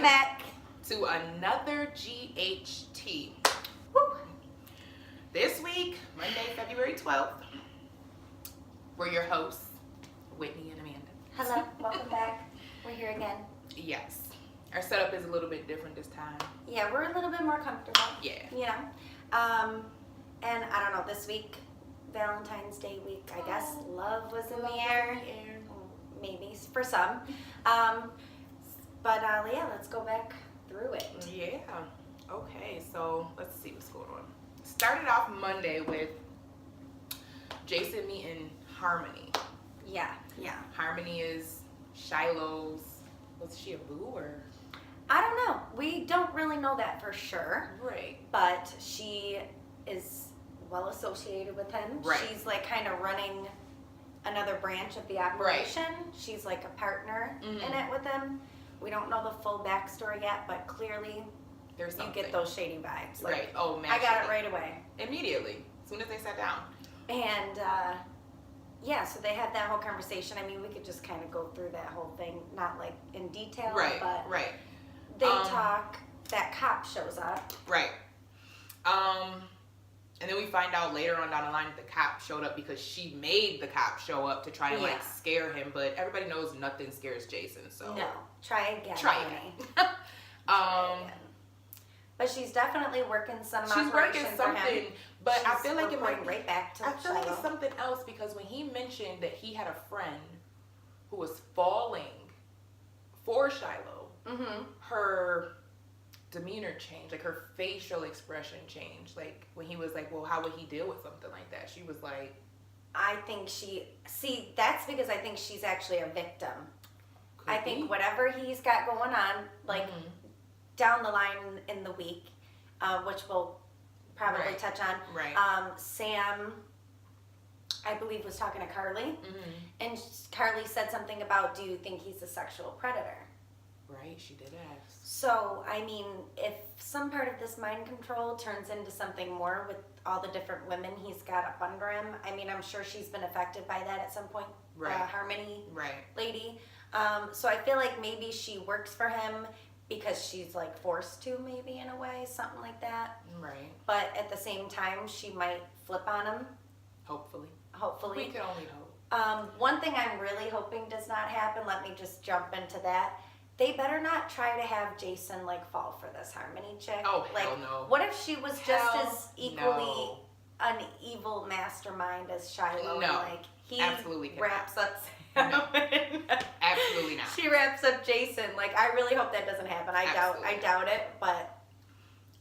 Welcome back to another GHT. Woo. This week, Monday, February 12th, we're your hosts, Whitney and Amanda. Hello, welcome back. We're here again. Yes. Our setup is a little bit different this time. Yeah, we're a little bit more comfortable. Yeah. You know. And I don't know, this week, Valentine's Day week, I guess, love was in the air. Maybe for some. But yeah, let's go back through it. Yeah. Okay, so let's see what's going on. Started off Monday with Jason meeting Harmony. Yeah. Harmony is Shiloh's, was she a boo or? I don't know. We don't really know that for sure. Right. But she is well associated with him. Right. She's like kind of running another branch of the operation. She's like a partner in it with him. We don't know the full backstory yet, but clearly There's something. you get those shady vibes. Like, Right. Oh, man. I got it right away. Immediately. As soon as they sat down. And yeah, so they had that whole conversation. I mean, we could just kind of go through that whole thing, not like in detail, Right. but Right. they talk. That cop shows up. Right. And then we find out later on down the line that the cop showed up because she made the cop show up to try and like scare him. But everybody knows nothing scares Jason. So No, try again. Try honey. again. Try again. But she's definitely working some She's working operation for something. him. But I She's feel like it might reporting right back to I feel like it's Shiloh. something else because when he mentioned that he had a friend who was falling for Shiloh, her demeanor changed, like her facial expression changed. Like when he was like, well, how would he deal with something like that? She was like, I think that's because I think she's actually a victim. I think whatever he's got going on, like down the line in the week, which we'll probably touch on. Right. Sam, I believe, was talking to Carly, and Carly said something about, do you think he's a sexual predator? Right, she did ask. So, I mean, if some part of this mind control turns into something more with all the different women he's got up under him, I mean, I'm sure she's been affected by that at some point, Right. Harmony Right. lady. So I feel like maybe she works for him because she's like forced to, maybe in a way, something like that. Right. But at the same time, she might flip on him, Hopefully. hopefully. We can only hope. One thing I'm really hoping does not happen, let me just jump into that. They better not try to have Jason like fall for this Harmony chick. Oh, like, hell no. What if she was just Hell as equally an evil mastermind as Shiloh? No. And, like he Absolutely cannot. wraps up Sam. No. Absolutely not. She wraps up Jason. Like I really hope that doesn't happen. I Absolutely doubt it, but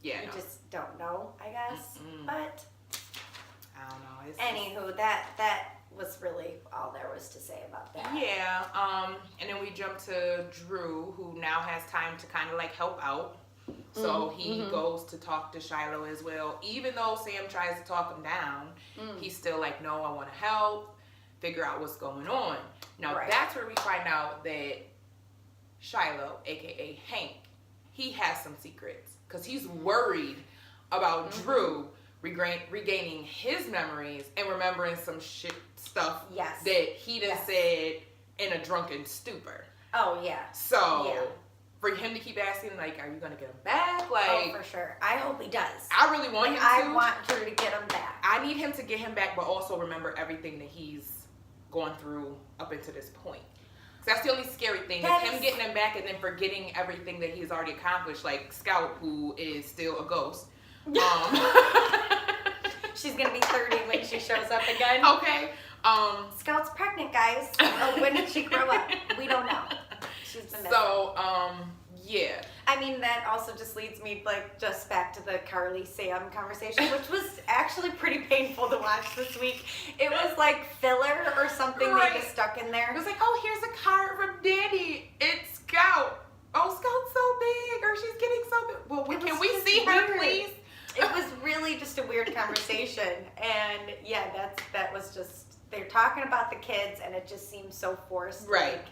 Yeah. we No. just don't know, I guess. Mm-mm. But I don't know. It's anywho, that was really all there was to say about that. Yeah, and then we jump to Drew, who now has time to kind of like help out. So he goes to talk to Shiloh as well. Even though Sam tries to talk him down, he's still like, no, I want to help, figure out what's going on. Now that's where we find out that Shiloh, aka Hank, he has some secrets because he's worried about Drew regaining his memories and remembering some shit stuff that he done said in a drunken stupor. Oh yeah. So for him to keep asking, like, are you gonna get him back? Like, oh, for sure. I hope he does. I really want him to. I want Drew to get him back. I need him to get him back, but also remember everything that he's gone through up until this point. That's the only scary thing, is him getting him back and then forgetting everything that he's already accomplished, like Scout, who is still a ghost. She's gonna be 30 when she shows up again. Okay. Scout's pregnant, guys. Oh, when did she grow up? We don't know. She's been missing. So, yeah. I mean, that also just leads me like just back to the Carly Sam conversation, which was actually pretty painful to watch this week. It was like filler or something they just stuck in there. It was like, oh, here's a card from Danny. It's Scout. Oh, Scout's so big, or she's getting so big. Well, can we see her, please? It was really just a weird conversation, and yeah, that was just, they're talking about the kids, and it just seems so forced. Right. Like,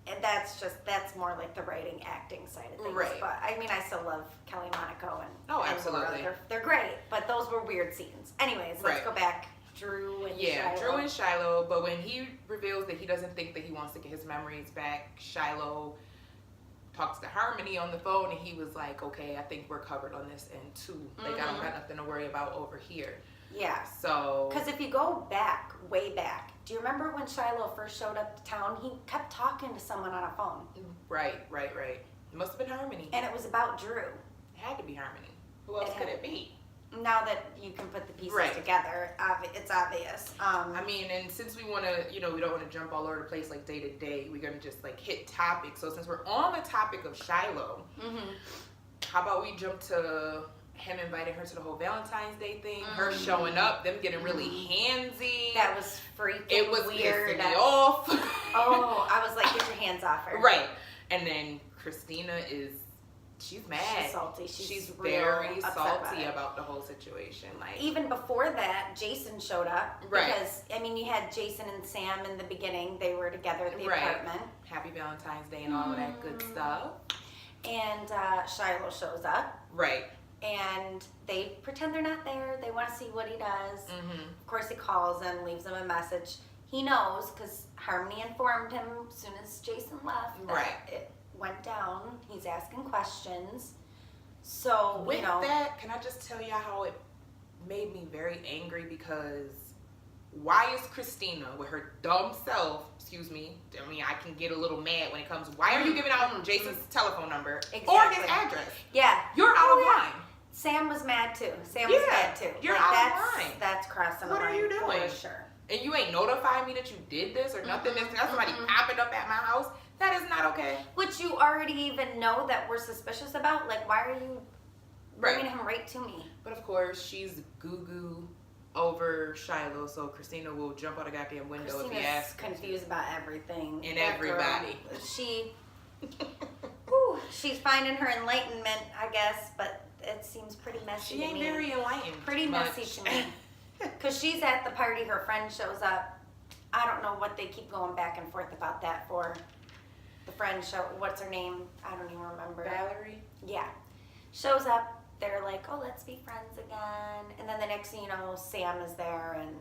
and that's more like the writing, acting side of things. Right. But I mean, I still love Kelly Monaco and absolutely. Laura. They're great, but those were weird scenes. Anyways, let's go back. Drew and Shiloh. Drew and Shiloh. But when he reveals that he doesn't think that he wants to get his memories back, Shiloh talks to Harmony on the phone, and he was like, okay, I think we're covered on this end too. Like, I don't got nothing to worry about over here. Yeah. So. Because if you go back, way back, do you remember when Shiloh first showed up to town? He kept talking to someone on a phone. Right. It must have been Harmony. And it was about Drew. It had to be Harmony. Who else could it be? Now that you can put the pieces Right. together, it's obvious. I mean, and since we want to, we don't want to jump all over the place like day to day, we're going to just like hit topics. So since we're on the topic of Shiloh, how about we jump to him inviting her to the whole Valentine's Day thing, her showing up, them getting really handsy. That was freaking It was weird. pissing me off. Oh, I was like, get your hands off her. Right. And then Christina she's mad. She's salty. She's very upset salty about the whole situation. Like, even before that, Jason showed up. Right. Because, I mean, you had Jason and Sam in the beginning. They were together at the apartment. Happy Valentine's Day and all of that good stuff. And Shiloh shows up. Right. And they pretend they're not there. They want to see what he does. Of course, he calls him, leaves him a message. He knows because Harmony informed him as soon as Jason left that it went down. He's asking questions. So, with that, can I just tell you how it made me very angry? Because why is Christina, with her dumb self, I mean, I can get a little mad when it comes, why are you giving out Jason's telephone number or his address? Yeah. You're out of line. Sam was mad too. Was mad too. You're out of line. That's crossing the line. What are you doing? For sure. And you ain't notified me that you did this or nothing. That's somebody popping up at my house. That is not okay. Which you already even know that we're suspicious about. Like, why are you bringing him right to me? But of course, she's goo-goo over Shiloh, so Christina will jump out a goddamn window if he asks. Confused about everything. And everybody. She's finding her enlightenment, I guess, but it seems pretty messy to me. She ain't very enlightened. Pretty messy to me. Because she's at the party, her friend shows up. I don't know what they keep going back and forth about that for. The friend what's her name? I don't even remember. Valerie? Yeah. Shows up, they're like, oh, let's be friends again. And then the next thing you know, Sam is there and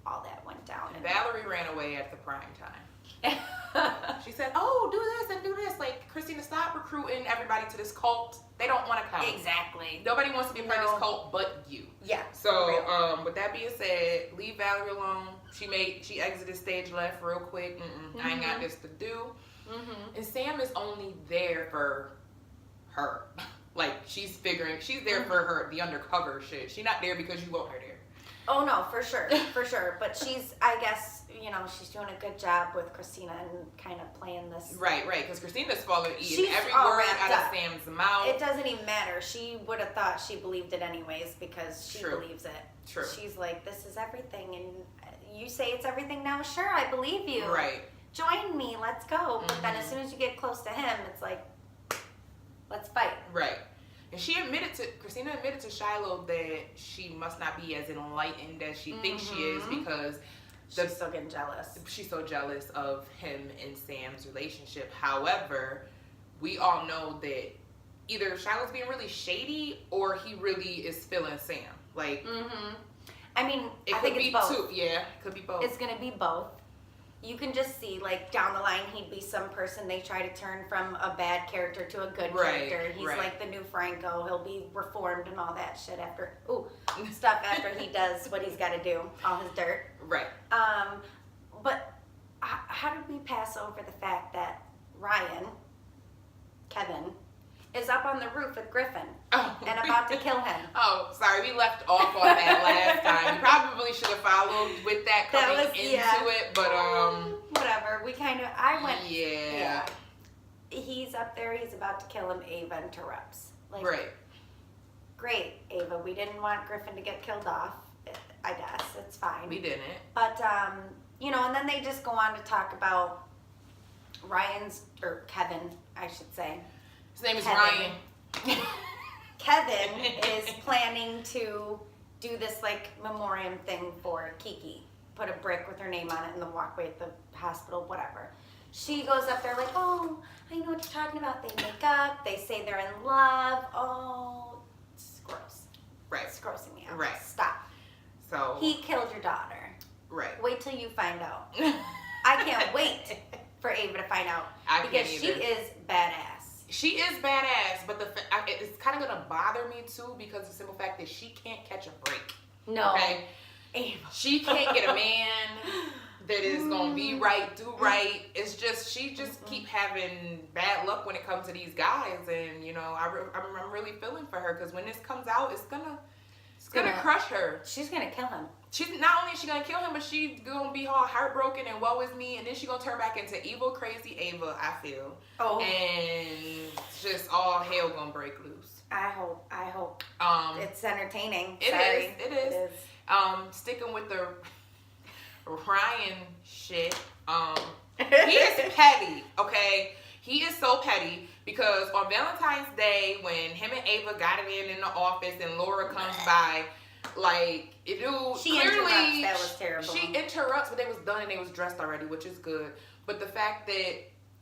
all that went down. And Valerie ran away at the prime time. She said, oh, do this and do this. Like, Christina, stop recruiting everybody to this cult. They don't want to come. Exactly. Nobody wants to be a part of this cult but you. Yeah. So, with that being said, leave Valerie alone. She exited stage left real quick. I ain't got this to do. And Sam is only there for her. Like, she's there for her, the undercover shit. She's not there because you want her there. Oh, no, for sure. For sure. But I guess, she's doing a good job with Christina and kind of playing this. Right. Because Christina's eating every word out of Sam's mouth. It doesn't even matter. She would have thought she believed it anyways because she believes it. True. She's like, this is everything. And you say it's everything now? Sure, I believe you. Right. Join me. Let's go. But then as soon as you get close to him, it's like, let's fight. Right. And Christina admitted to Shiloh that she must not be as enlightened as she thinks she is because she's still getting jealous. She's so jealous of him and Sam's relationship. However, we all know that either Shiloh's being really shady or he really is feeling Sam. Like, I mean, I think it's both. Yeah, it could be both. It's going to be both. You can just see, like, down the line, he'd be some person they try to turn from a bad character to a good character. He's like the new Franco. He'll be reformed and all that shit after he does what he's got to do, all his dirt. Right. But how did we pass over the fact that Kevin, is up on the roof with Griffin and about to kill him? Oh, sorry, we left off on that last time. We probably should have followed with that coming into it, but whatever. I went. Yeah. He's up there. He's about to kill him. Ava interrupts. Like, great, Ava. We didn't want Griffin to get killed off. I guess it's fine. We didn't. But and then they just go on to talk about Kevin, I should say. His name is Ryan. Kevin is planning to do this like memoriam thing for Kiki. Put a brick with her name on it in the walkway at the hospital, whatever. She goes up there like, oh, I know what you're talking about. They make up. They say they're in love. Oh, it's gross. Right. It's grossing me out. Right. Stop. So he killed your daughter. Right. Wait till you find out. I can't wait for Ava to find out. I can't Because she either. is badass. She is badass, but it's kind of gonna bother me too because of the simple fact that she can't catch a break. No. Okay, Ava. she can't get a man that is gonna be right, do right. It's just she just keep having bad luck when it comes to these guys, and you know I'm really feeling for her because when this comes out, it's gonna crush her. She's gonna kill him. She's not only is she gonna kill him, but she's gonna be all heartbroken and woe is me, and then she gonna turn back into evil, crazy Ava. I feel. Oh. And just all hell gonna break loose. I hope. It's entertaining. It Sorry. is. Sticking with the Ryan shit. He is petty. Okay, he is so petty because on Valentine's Day when him and Ava got it in the office and Laura comes by, like it do She clearly interrupts. That was terrible. She interrupts, but they was done and they was dressed already, which is good. But the fact that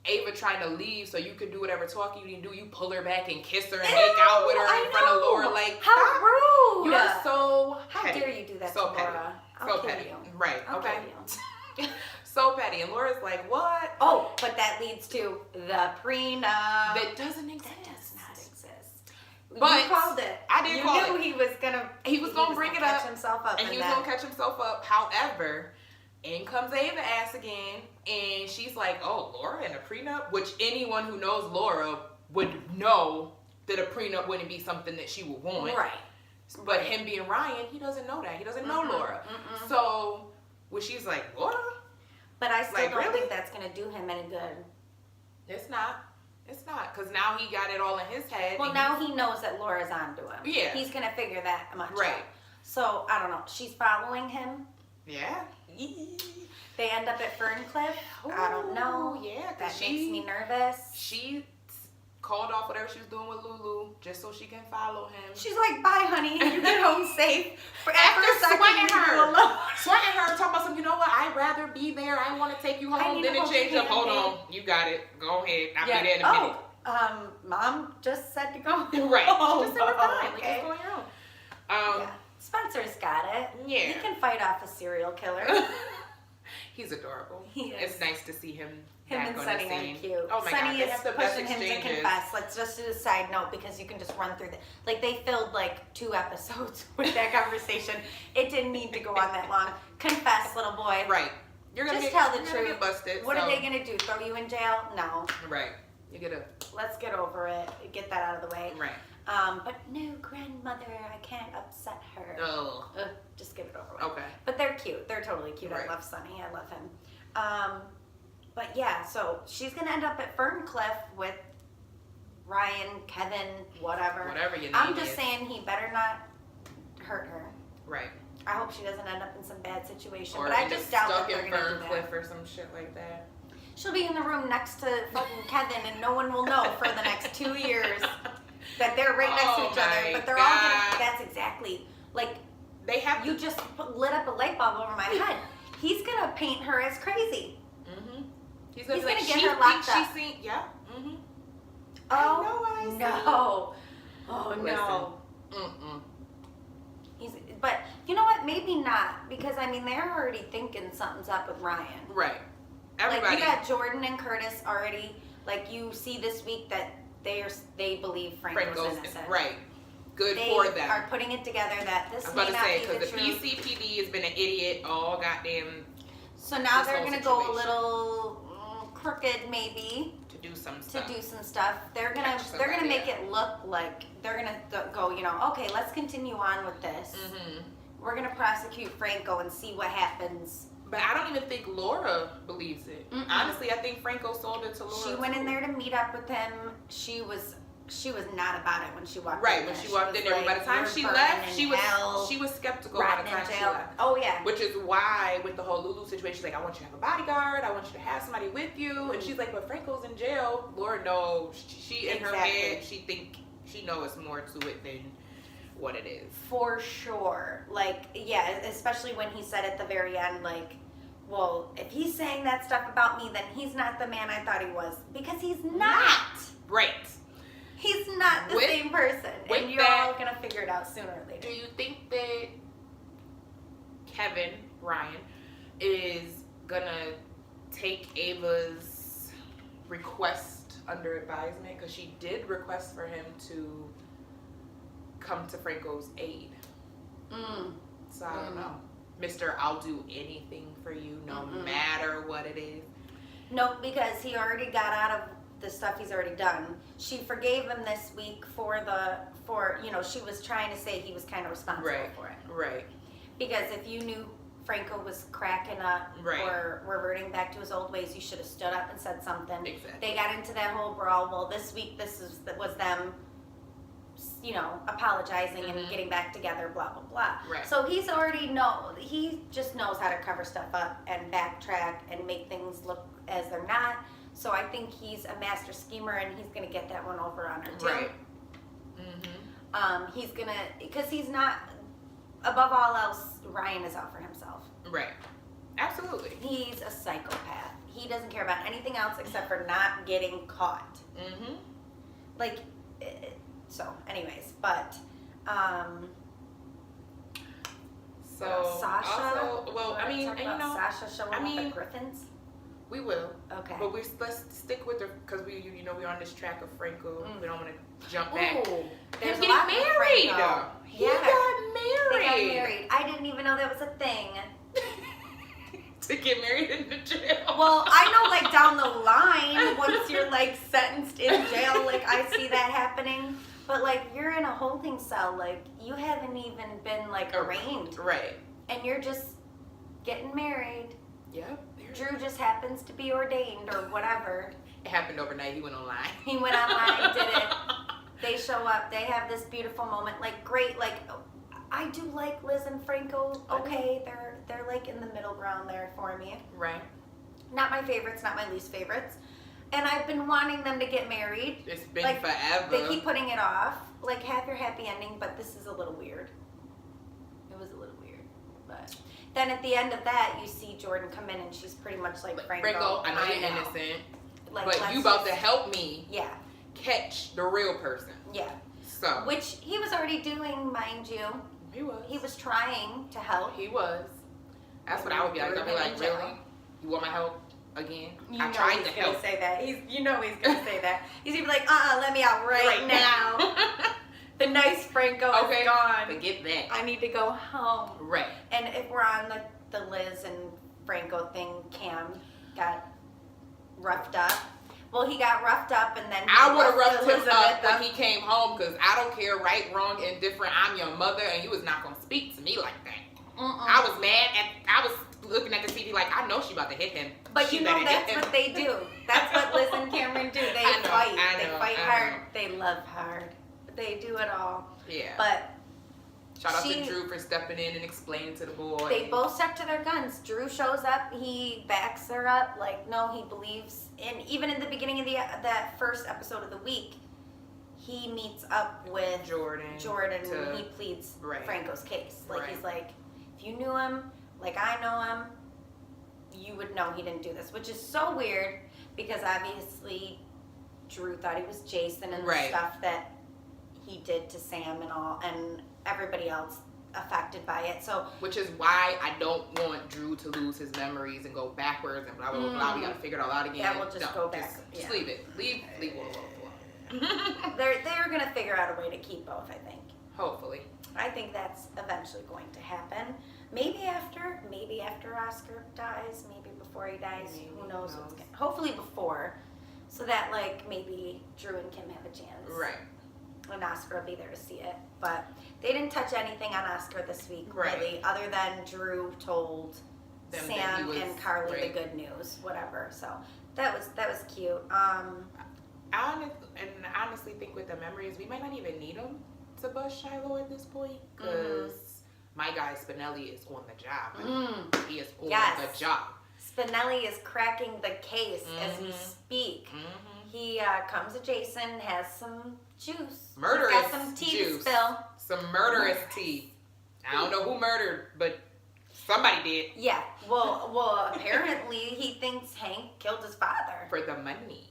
Ava trying to leave so you could do whatever talking you need to do, you pull her back and kiss her and Ew, make out with her I in front of know. Laura. Like, how stop. rude! You're so How petty. dare you do that So to petty. Laura? I'll So kill petty. you. Right, I'll okay. kill you. So petty. And Laura's like, what? Oh, but that leads to the prenup. That doesn't exist. That does not exist. But you called it. I did call You it. knew he was gonna. He was gonna bring it catch up, himself up, and he was then- gonna catch himself up. However, in comes Ava ass again, and she's like, "Oh, Laura and a prenup," which anyone who knows Laura would know that a prenup wouldn't be something that she would want. Right. But him being Ryan, he doesn't know that. He doesn't know Laura. Mm-mm. So when she's like, Laura, But I still Like, don't really? think that's gonna do him any good. it's not. It's not, because now he got it all in his head. Well, and now he knows that Laura's onto him. Yeah. He's gonna figure that much Right. out. So I don't know. She's following him. Yeah. They end up at Ferncliff. I don't know. Yeah, 'cause That she makes me nervous. she called off whatever she was doing with Lulu just so she can follow him. She's like, "Bye, honey. You get home safe." For After first I sweating can leave her. you alone. Sweating her, talking about something, you know what? I'd rather be there. I want to take you I home. need Then to it hold changed your up. hand, Hold babe. on. You got it. Go ahead. I'll Yeah. be there in a minute. Mom just said to go. Right. Oh, Just said we're fine. Like, okay. just go on your own. Yeah. Spencer's got it. Yeah. He can fight off a serial killer. He's adorable. He is. It's nice to see him Him back and on Sunny the scene. are cute. Oh my Sunny god, they is have the best pushing him to exchanges. confess. Let's just do a side note because you can just run through the like they filled like 2 episodes with that conversation. It didn't need to go on that long. Confess, little boy. Right. You're gonna Just get, tell the you're gonna truth. get busted. What so. are they gonna do? Throw you in jail? No. Right. You get a Let's get over it. Get that out of the way. right. But no, grandmother, I can't upset her. Oh. Ugh, just get it over with. Okay. But they're cute. They're totally cute. Right. I love Sunny. I love him. But yeah, so she's gonna end up at Ferncliff with Ryan, Kevin, whatever. Whatever your name I'm just is. saying he better not hurt her. Right. I hope she doesn't end up in some bad situation. Or but I end up just doubt that stuck they're in gonna do that. Ferncliff or some shit like that. She'll be in the room next to fucking Kevin, and no one will know for the next 2 years that they're right next to Oh each other. my But they're all gonna. God. That's exactly like They have you just lit up a light bulb over my head. He's gonna paint her as crazy. Mm-hmm. He's gonna, He's be like, gonna get she her locked thinks up. she's seen. Yeah. Mm-hmm. Oh I see. no! Oh no! Mm-mm. But you know what? Maybe not because I mean they're already thinking something's up with Ryan. Right. Everybody. Like you got Jordan and Curtis already. Like you see this week that they believe Franco's innocent. right. Good They for them. are putting it together that this I was may about to not say be because the the truth. PCPD has been an idiot all goddamn So now this they're whole gonna go a situation. little crooked maybe to do some to stuff. do some stuff. They're gonna Catch they're gonna somebody, make yeah. it look like they're gonna go. You know, okay, let's continue on with this. Mm-hmm. We're gonna prosecute Franco and see what happens. But I don't even think Laura believes it. Mm-mm. Honestly, I think Franco sold it to Laura. She went in too. there to meet up with him. She was not about it when she walked Right in when there. she walked was in there. By the like, time "You're she burning left, in she hell, was skeptical by rotting the in time she jail." left. Oh yeah. Which is why with the whole Lulu situation, she's like, I want you to have a bodyguard. I want you to have somebody with you. And she's like, but Franco's in jail. Lord knows. She in her Exactly. head, she knows more to it than what it is. For sure. Like, yeah, especially when he said at the very end, like, well, if he's saying that stuff about me, then he's not the man I thought he was. Because he's not. Right. He's not the With- same person. with And you're that- all going to figure it out sooner or later. Do you think that Ryan, is gonna take Ava's request under advisement, because she did request for him to come to Franco's aid. So I don't know. Mr. I'll do anything for you, no matter what it is. No, because he already got out of the stuff he's already done. She forgave him this week for she was trying to say he was kind of responsible for it. Right. Because if you knew Franco was cracking up or reverting back to his old ways, you should have stood up and said something. Exactly. They got into that whole brawl. Well, this week was them, apologizing and getting back together, blah, blah, blah. Right. So he just knows how to cover stuff up and backtrack and make things look as they're not. So I think he's a master schemer, and he's going to get that one over on her too. Right. He's going to, because he's not, above all else, Ryan is out for himself. Right. Absolutely. He's a psychopath. He doesn't care about anything else except for not getting caught. So anyways, but Sasha. Also, Sasha showing up at Griffin's. We will. Okay. But let's stick with her, because we're on this track of Franco. We don't want to jump back. Ooh, there's Him a lot getting with married. Franco. He got married. They got married. I didn't even know that was a thing. To get married in the jail. Well, I know, down the line, once you're sentenced in jail, I see that happening. But you're in a holding cell, you haven't even been arraigned, Right. and you're just getting married. Yep. Drew just happens to be ordained or whatever. It happened overnight. He went online. He went online, did it. They show up. They have this beautiful moment. Great. I do like Liz and Franco. Okay, they're in the middle ground there for me. Right. Not my favorites, not my least favorites. And I've been wanting them to get married. It's been forever. They keep putting it off. Have your happy ending, but this is a little weird. It was a little weird. But then at the end of that, you see Jordan come in, and she's pretty much like, Franco, I know you're innocent, but let's you about to help me catch the real person. Yeah. So. Which he was already doing, mind you. He was. He was trying to help. He was. That's what I would be like. I'd be like, really? You want my help again? I tried to help. Say that. He's gonna say that. He's gonna be like, let me out right now. The nice Franco is gone. Forget that. I need to go home. Right. And if we're on the Liz and Franco thing, Cam got roughed up. Well, he got roughed up, and then I would have roughed him up when he came home, because I don't care, right, wrong, indifferent. I'm your mother, and you was not gonna speak to me like that. I was mad, and I was looking at the TV I know she about to hit him. But that's what they do. That's what Liz and Cameron do. They fight. They fight hard. They love hard. They do it all. Yeah. But shout out to Drew for stepping in and explaining to the boy. They both stuck to their guns. Drew shows up. He backs her up. No, he believes. And even in the beginning of that first episode of the week, he meets up with Jordan and he pleads Franco's case. He's like, if you knew him like I know him, you would know he didn't do this. Which is so weird, because obviously Drew thought he was Jason and the stuff that he did to Sam and all, and everybody else affected by it. So, which is why I don't want Drew to lose his memories and go backwards and blah blah blah. We gotta figure it all out again. Yeah, we'll just go back. Just leave it. Leave it alone. They're gonna figure out a way to keep both, I think. Hopefully. I think that's eventually going to happen. Maybe after Oscar dies, maybe before he dies. Who knows what's going to. Hopefully before, so that maybe Drew and Kim have a chance. Right. And Oscar will be there to see it. But they didn't touch anything on Oscar this week, really, other than Drew told Sam and Carly the good news, whatever. So that was cute. I honestly think with the memories, we might not even need them to bust Shiloh at this point, because my guy Spinelli is on the job. He is on the job. Spinelli is cracking the case as we speak. He comes to Jason, has some juice. Murderous got some tea juice. to spill. Some murderous tea. I don't know who murdered, but somebody did. Yeah. Well, apparently he thinks Hank killed his father. For the money.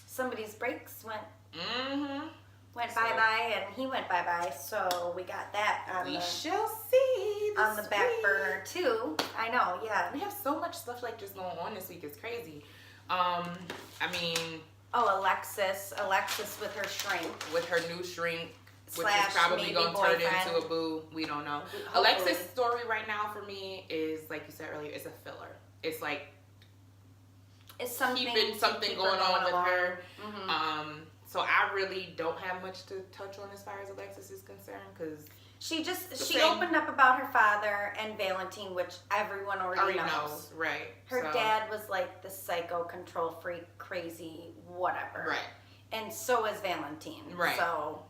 Somebody's brakes went bye-bye, and he went bye-bye, so we got that on shall see on the back burner too. I know, yeah. We have so much stuff just going on this week. It's crazy. I mean, Oh, Alexis with her shrink. with her new shrink, which Slash is probably maybe gonna turn boyfriend. into a boo. We don't know. Hopefully. Alexis' story right now for me is, like you said earlier, it's a filler. It's like It's something keeping to something keep going on with along. her. Mhm. So I really don't have much to touch on as far as Alexis is concerned, because She same. opened up about her father and Valentine, which everyone already knows. right? Her So, dad was like the psycho, control freak, crazy, whatever. right? And so is Valentine. Right. So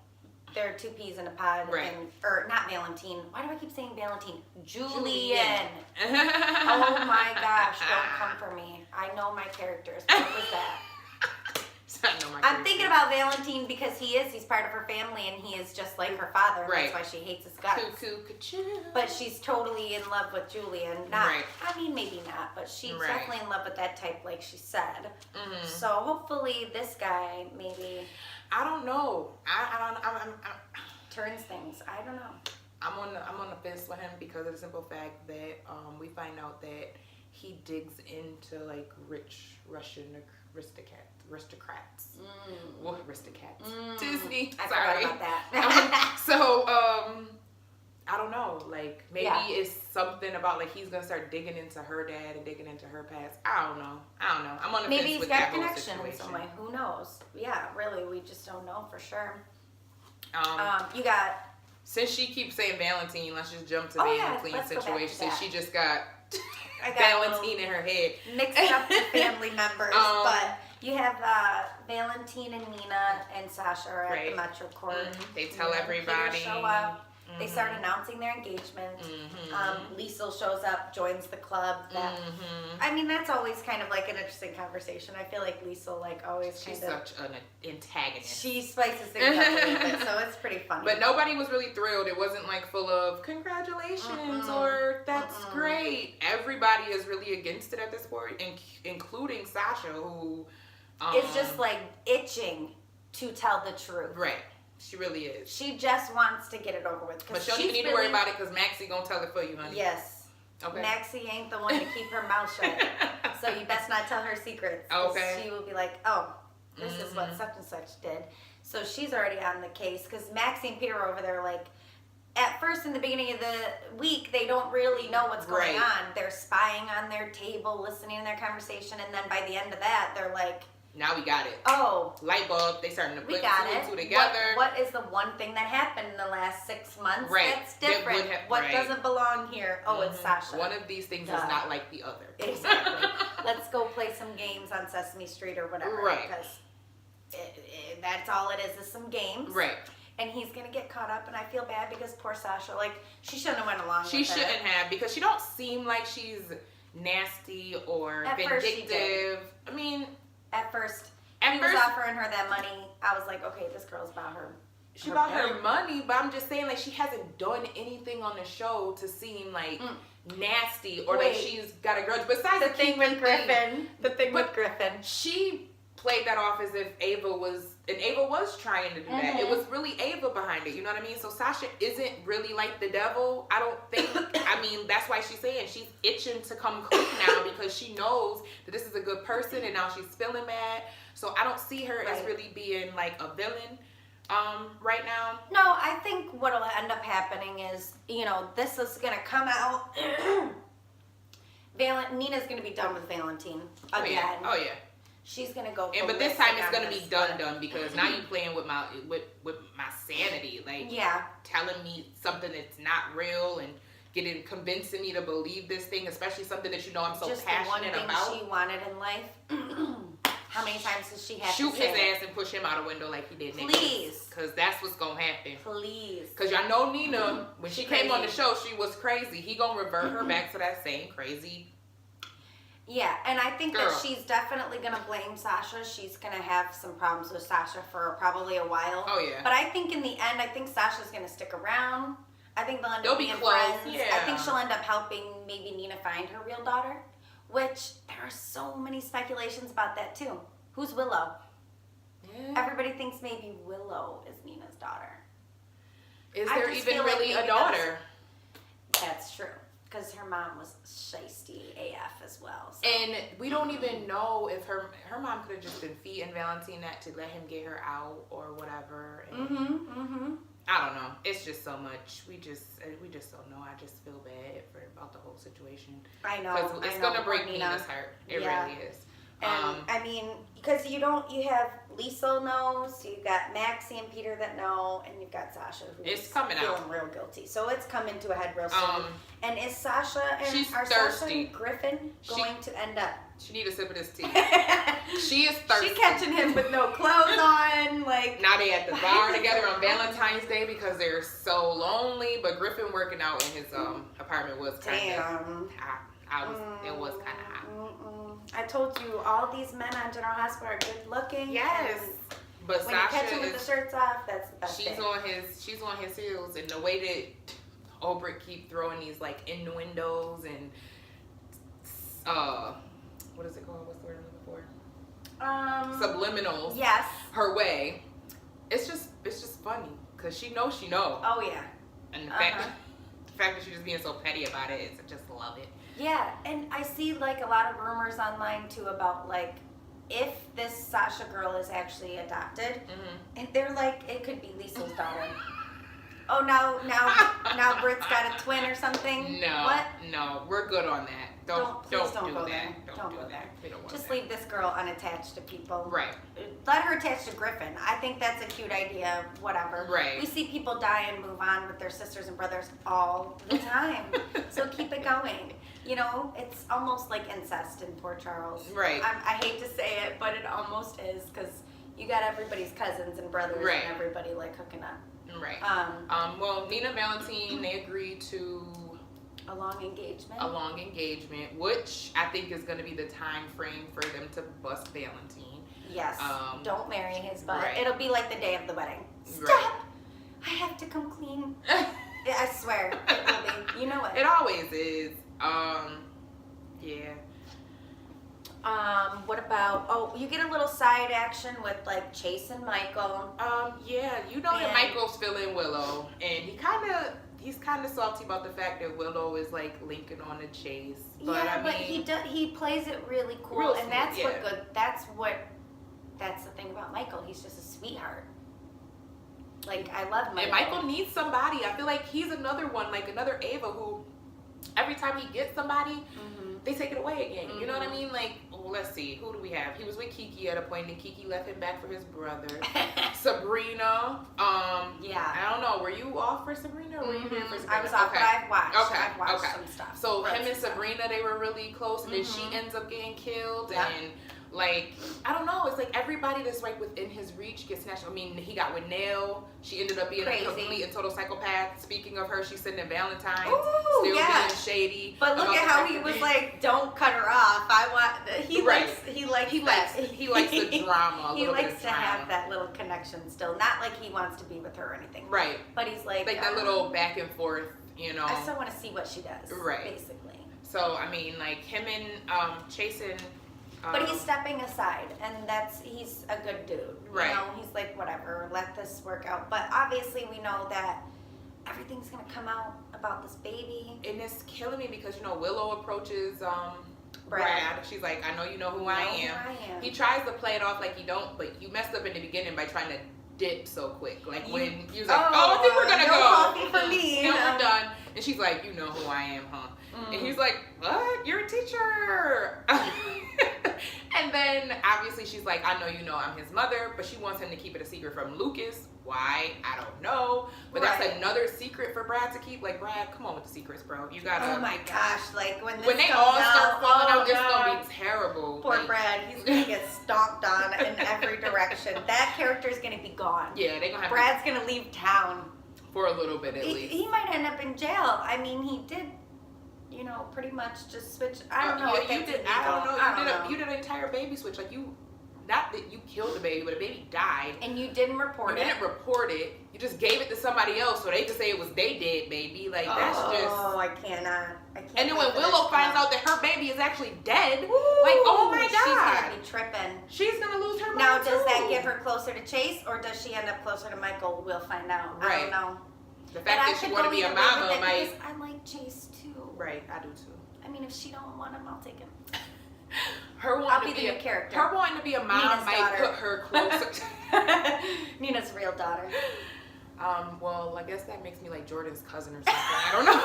they're two peas in a pod. Right. Or not Valentine. Why do I keep saying Valentine? Julian. Oh Oh my gosh, don't come for me. I know my characters. What was that? I'm thinking about Valentine because he's part of her family and he is just like her father. Right. That's why she hates his guts. Cuckoo. But she's totally in love with Julian. Not, Right. I mean, maybe not, but she's Right. definitely in love with that type, like she said. Mhm. So hopefully this guy maybe I don't know. I'm turns things. I don't know. I'm on the fence with him because of the simple fact that we find out that he digs into like rich Russian aristocrats. Well, aristocrats. Disney. I Sorry. forgot about that. So I don't know. Like maybe Yeah. it's something about like he's gonna start digging into her dad and digging into her past. I don't know. I'm on the Maybe fence he's with got that a whole connection in situation. some way. Who knows? Yeah, really, we just don't know for sure. Um, You got Since she keeps saying Valentine, let's just jump to Oh, the yeah, Valentine let's go back to situation. Since that. she just got I got Valentine in her head. mixing up the family members, Um, but you have Valentine and Nina and Sasha are at Right. the Metro Court. They tell Nina and Peter everybody. show up. They start announcing their engagement. Liesl shows up, joins the club. That I mean, that's always kind of like an interesting conversation. I feel like Liesl like always She's kind of such an antagonist. she spices things up a little bit, so it's pretty funny. But nobody was really thrilled. It wasn't like full of congratulations or that's great. Everybody is really against it at this point, including Sasha, who it's just like itching to tell the truth. right. She really is. She just wants to get it over with. But you don't even need to worry about it because Maxie gonna tell it for you, honey. Yes. Okay. Maxie ain't the one to keep her mouth shut. So you best not tell her secrets. 'Cause Okay. She will be like, oh, this is what such and such did. So she's already on the case because Maxie and Peter are over there like, at first in the beginning of the week, they don't really know what's going Right. on. They're spying on their table, listening to their conversation. And then by the end of that, they're like, Now we got it. oh, Light bulb. They starting to we put got two it. and two together. What is the one thing that happened in the last 6 months Right. that's That would different? have- What right. doesn't belong here? Oh, it's Sasha. One of these things is Duh. not like the other. Exactly. Let's go play some games on Sesame Street or whatever. Right. Because that's all it is some games. Right. And he's going to get caught up, and I feel bad because poor Sasha, like, she shouldn't have went along She with shouldn't it. have because she don't seem like she's nasty or At first she vindictive. I mean, At first, at he first was offering her that money. I was like, okay, this girl's about her. she bought her money, but I'm just saying like she hasn't done anything on the show to seem like nasty or Wait. that she's got a grudge. Besides The the thing with Griffin. The thing But- with Griffin. she played that off as if Ava was trying to do that. It was really Ava behind it, you know what I mean? So Sasha isn't really like the devil, I don't think. I mean, that's why she's saying she's itching to come clean now because she knows that this is a good person and now she's feeling mad. So I don't see her as Right. really being like a villain right now. No, I think what'll end up happening is, this is gonna come out. Nina's gonna be done with Valentine again. Oh yeah. She's gonna go. But this time it's ballistic gonna on be this, done because now you playing with my sanity, like Yeah. telling me something that's not real and convincing me to believe this thing, especially something that you know I'm so Just the one passionate thing about. she wanted in life. How many times does she have Shoot to his say? ass and push him out a window like he did. Please. Because that's what's gonna happen. Please. Because y'all know Nina, when she She came on the crazy. show, she was crazy. He gonna revert her back to that same crazy. Yeah, and I think Girl. that she's definitely gonna blame Sasha. She's gonna have some problems with Sasha for probably a while. Oh yeah. But I think in the end, I think Sasha's gonna stick around. I think they'll end They'll up be being close, friends. I yeah. think she'll end up helping maybe Nina find her real daughter, which there are so many speculations about that too. Who's Willow? Yeah. Everybody thinks maybe Willow is Nina's daughter. Is I there just even feel like really a maybe daughter? That's true. Because her mom was shisty AF as well. And we don't even know if her mom could have just been feeding Valentine that to let him get her out or whatever. And I don't know. It's just so much. We just don't know. I just feel bad about the whole situation. I know. Because it's gonna break Nina's heart. It really is. And I mean, because you have Liesl knows, you got Maxie and Peter that know, and you've got Sasha who's feeling real guilty. So it's coming to a head real soon. And is Sasha and Sasha and Griffin going to end up? She need a sip of this tea. She is thirsty. She catching him with no clothes on, like. Now they at the bar together on Valentine's Day because they're so lonely. But Griffin working out in his apartment was kind of hot. It was kind of hot. I told you, all these men on General Hospital are good looking. Yes. But when Sasha you catch him with the shirts off, that's the best thing. She's on his heels, and the way that Ulbrich keep throwing these like innuendos and what is it called? What's the word I'm looking for? Subliminals. Yes. Her way. It's just funny because she knows. Oh yeah. And the fact that she's just being so petty about it, I just love it. Yeah, and I see like a lot of rumors online too about like if this Sasha girl is actually adopted, and they're like it could be Liesl's daughter. Oh now Britt's got a twin or something. No, what? No, we're good on that. Don't do go that. there. Don't do that. We don't want Just that. leave this girl unattached to people. Right. Let her attach to Griffin. I think that's a cute idea. Whatever. Right. We see people die and move on with their sisters and brothers all the time. So keep it going. You know, it's almost like incest in Port Charles. Right. I hate to say it, but it almost is because you got everybody's cousins and brothers and everybody like hooking up. Right. Well, Nina and Valentine, they agreed to a long engagement, which I think is going to be the time frame for them to bust Valentine. Yes. Don't marry his butt. Right. It'll be like the day of the wedding. Stop! Right. I have to come clean. I swear, it will be. You know it. It always is. Yeah. What about, you get a little side action with like Chase and Michael. Yeah, you know that Michael's feeling Willow, and he's kind of salty about the fact that Willow is like linking on to Chase. But but he plays it really cool, and that's that's the thing about Michael. He's just a sweetheart. Like I love Michael. And Michael needs somebody. I feel like he's another one, like another Ava who, every time he gets somebody, they take it away again. You know what I mean? Like, let's see, who do we have? He was with Kiki at a point, and Kiki left him back for his brother. Sabrina. I don't know. Were you off for Sabrina? Or were you here for Sabrina? I was off, but I've watched. I've watched Okay. some stuff. So him and Sabrina, they were really close, and then she ends up getting killed, and like, I don't know, it's like everybody that's like within his reach gets snatched. I mean, he got with Nell. She ended up being a complete and total psychopath. Speaking of her, she's sitting in Valentine's, still being shady. But look at how he was like, "Don't cut her off." He likes the drama. He likes to have that little connection still. Not like he wants to be with her or anything. Right. But he's like that little back and forth, you know. I still want to see what she does. Right. Basically. So I mean, like him and Chase and. But he's stepping aside, and he's a good dude. Right. You know, he's like, whatever, let this work out. But obviously we know that everything's going to come out about this baby. And it's killing me because, you know, Willow approaches Brad. She's like, I know you know who I am. He tries to play it off like you don't, but you messed up in the beginning by trying to dip so quick. Like when you was like, I think we're going to go. Coffee for me. We're done. And she's like, you know who I am, huh? And he's like, what? You're a teacher. And then obviously she's like, I know you know I'm his mother, but she wants him to keep it a secret from Lucas. Why? I don't know. But that's another secret for Brad to keep. Like, Brad, come on with the secrets, bro. You gotta. Oh my gosh! Like when they all start falling out, it's gonna be terrible. Poor Brad, he's gonna get stomped on in every direction. That character's gonna be gone. Yeah, they're gonna have. Brad's gonna leave town for a little bit at least. He might end up in jail. I mean, he did. You know, pretty much just switch. I don't know. Yeah, you did. I don't know. You did an entire baby switch. Like you, not that you killed the baby, but the baby died. And you didn't report it. You didn't report it. You just gave it to somebody else, so they could say it was they dead baby. Like that's just. Oh, I cannot. And then when Willow finds out that her baby is actually dead, like oh my god, she's gonna be tripping. She's gonna lose her mind. Now, does that get her closer to Chase, or does she end up closer to Michael? We'll find out. Right. I don't know. The fact that she want to be a mama might. I like Chase too. Right, I do too. I mean, if she don't want him, I'll take him. Her I'll wanting be to the new character. Her wanting to be a mom Nina's might daughter. put her closer. Nina's real daughter. Well, I guess that makes me like Jordan's cousin or something. I don't know.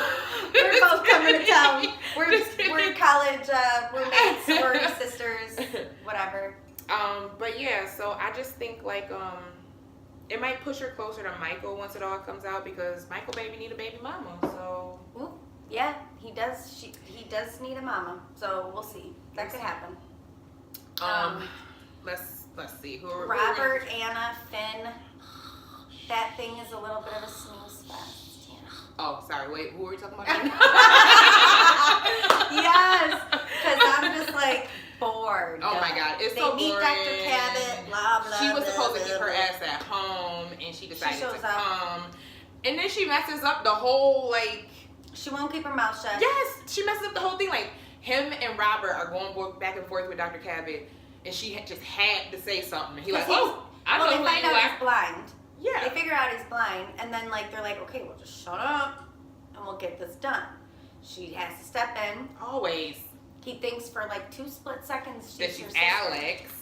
We're both coming to town. We're college roommates, sorority sisters, whatever. But yeah, so I just think like it might push her closer to Michael once it all comes out because Michael baby need a baby mama. So Ooh, yeah, he does. He does need a mama. So we'll see. That could happen. Let's see who are Robert, Anna, Finn. That thing is a little bit of a snooze fest. Yeah. Oh, sorry. Wait, who are we talking about? Yes, because I'm just like bored. Oh my God, it's they so meet boring. Dr. Cabot, blah blah. She was blah, supposed to blah, keep her blah. ass at home, and she decided shows to up. come. And then she messes up the whole like. She won't keep her mouth shut. Yes, she messes up the whole thing. Like him and Robert are going back and forth with Dr. Cabot, and she just had to say something. He like, oh, I well, know they who find you out are. he's blind. Yeah. They figure out he's blind, and then like they're like, okay, well just shut up, and we'll get this done. She has to step in. Always. He thinks for like 2 split seconds That she's your she's sister. Alex.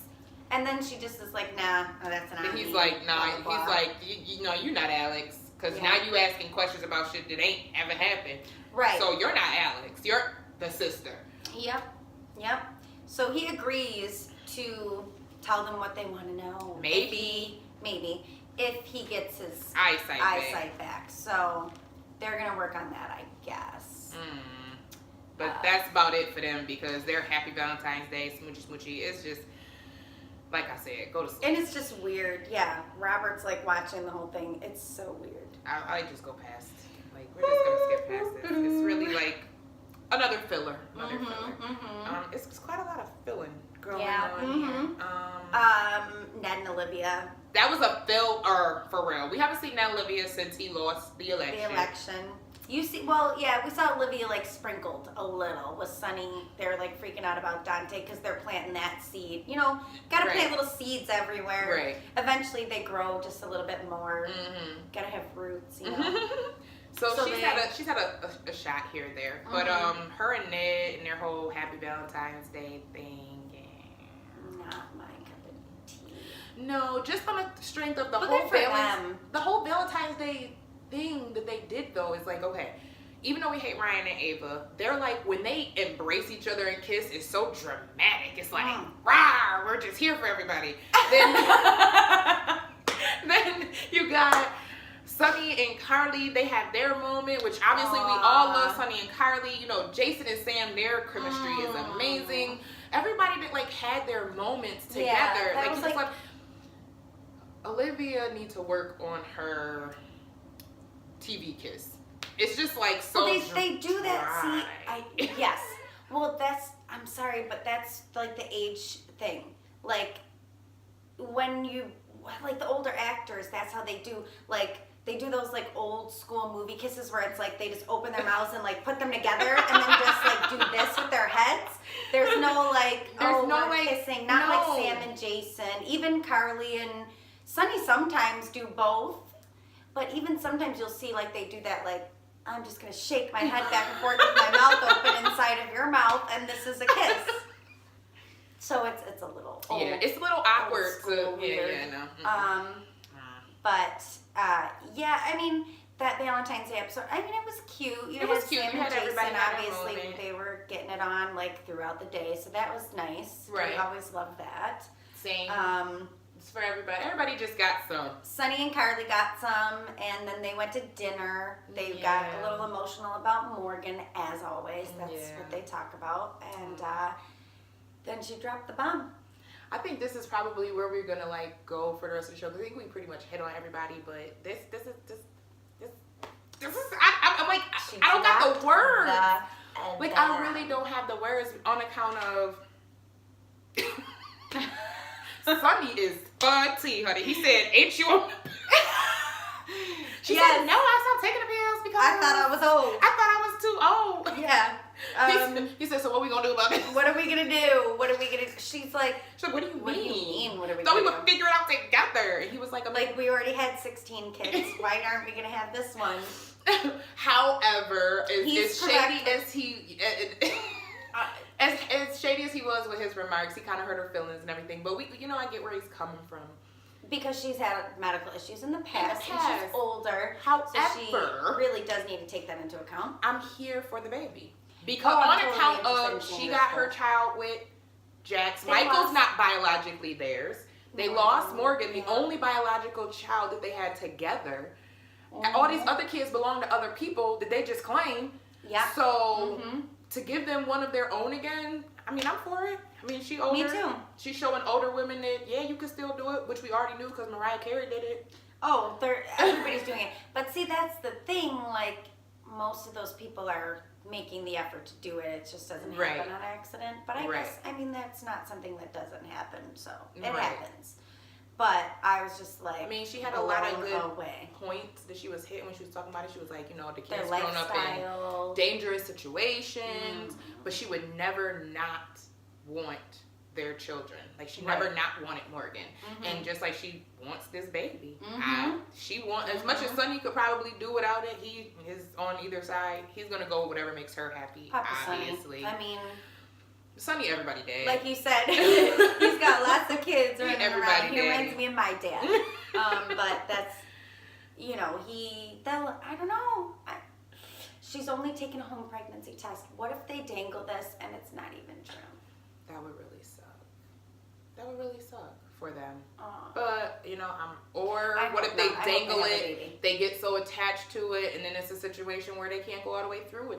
And then she just is like, nah, oh, that's an And he's Andy, like, nah. blah, blah, He's blah. like, you know, you're not Alex, because Yeah. now you asking questions about shit that ain't ever happened. Right. So you're not Alex. You're the sister. Yep. So he agrees to tell them what they want to know. Maybe. If he gets his Eyesight. back. So they're gonna work on that, I guess. But that's about it for them because they're happy Valentine's Day, smoochy. It's just, like I said, go to sleep. And it's just weird. Yeah. Robert's like watching the whole thing. It's so weird. I just go past. Like, we're just going to skip past this. It's really like another filler. It's quite a lot of filling going on here. Ned and Olivia. That was a for real. We haven't seen Ned and Olivia since he lost the election. You see, we saw Olivia like sprinkled a little with Sunny. They're like freaking out about Dante because they're planting that seed. You know, gotta plant little seeds everywhere. Right. Eventually they grow just a little bit more. Gotta have roots, you know. So she's had a shot here and there. But her and Ned and their whole Happy Valentine's Day thing. Not my cup of tea. No, just on the strength of the whole Valentine's Day thing that they did though is like, okay, even though we hate Ryan and Ava, they're like when they embrace each other and kiss, it's so dramatic. It's like, rah, we're just here for everybody. Then you got Sunny and Carly, they have their moment, which obviously we all love Sunny and Carly. You know, Jason and Sam, their chemistry is amazing. Everybody that like had their moments together. That was like Olivia needs to work on her TV kiss. It's just like so. Well, they do that. dry. See, yes. Well, I'm sorry, but that's like the age thing. Like when you like the older actors, that's how they do. Like they do those like old school movie kisses where it's like they just open their mouths and like put them together and then just like do this with their heads. There's no like kissing. Not like Sam and Jason. Even Carly and Sunny sometimes do both. But even sometimes you'll see like they do that like, I'm just going to shake my head back and forth with my mouth open inside of your mouth and this is a kiss. So it's a little old. Yeah, it's a little awkward school, weird. But I mean that Valentine's Day episode, I mean it was cute. It was cute. Sam You and had everybody Jason, have a obviously moment. they were getting it on like throughout the day, so that was nice. Right. We always love that. Same. It's for everybody. Everybody just got some. Sunny and Carly got some, and then they went to dinner. They got a little emotional about Morgan, as always. That's what they talk about. And then she dropped the bomb. I think this is probably where we're gonna like go for the rest of the show. I think we pretty much hit on everybody, but this is I'm like I don't got the words. Like I really don't have the words on account of. Sunny is funny, honey. He said, "Ain't you?" She said, "No, I stopped taking the pills because I thought I was old. I thought I was too old." Yeah. He said, "So what we gonna do about this? What are we gonna do? What are we gonna?" She's like, "What do you mean? What are we? Thought we gonna would do? figure it out together." And he was like, Like we already had 16 kids. Why aren't we gonna have this one?" However, as He's shady correct. as he, as shady as he was with his remarks, he kind of hurt her feelings and everything. But I get where he's coming from. Because she's had medical issues in the past, and she's older. However, so she really does need to take that into account. I'm here for the baby. Because I'm on totally account interested of in seeing she this got her girl. child with Jax. They Michael's lost- not biologically theirs. They No. lost Morgan, the Yeah. only biological child that they had together. And Mm-hmm. all these other kids belong to other people that they just claim. Yeah. So Mm-hmm. to give them one of their own again, I mean, I'm for it. I mean, she older. Me too. She's showing older women that, yeah, you can still do it, which we already knew because Mariah Carey did it. Oh, everybody's doing it. But see, that's the thing. Like, most of those people are making the effort to do it. It just doesn't Right. happen on accident. But I Right. guess, I mean, that's not something that doesn't happen. So it Right. happens. But I was just like, I mean, she had a lot of blown good away. points that she was hitting when she was talking about it. She was like, the Their kids grown up in lifestyle. dangerous situations, Mhm. but she would never not want their children. Like she Right. never not wanted Morgan, Mhm. and just like she wants this baby. Mhm. She want as much as Sonny could probably do without it. He is on either side. He's gonna go with whatever makes her happy. Papa obviously, Sonny. I mean, Sonny, everybody dead. like you said, he's got lots of kids running Everybody around. He daddy. reminds me of my dad. But that's, I don't know. She's only taken a home pregnancy test. What if they dangle this and it's not even true? That would really suck. That would really suck for them. Aw. But or I what hope if they not. I hope they dangle have a it? baby. They get so attached to it, and then it's a situation where they can't go all the way through with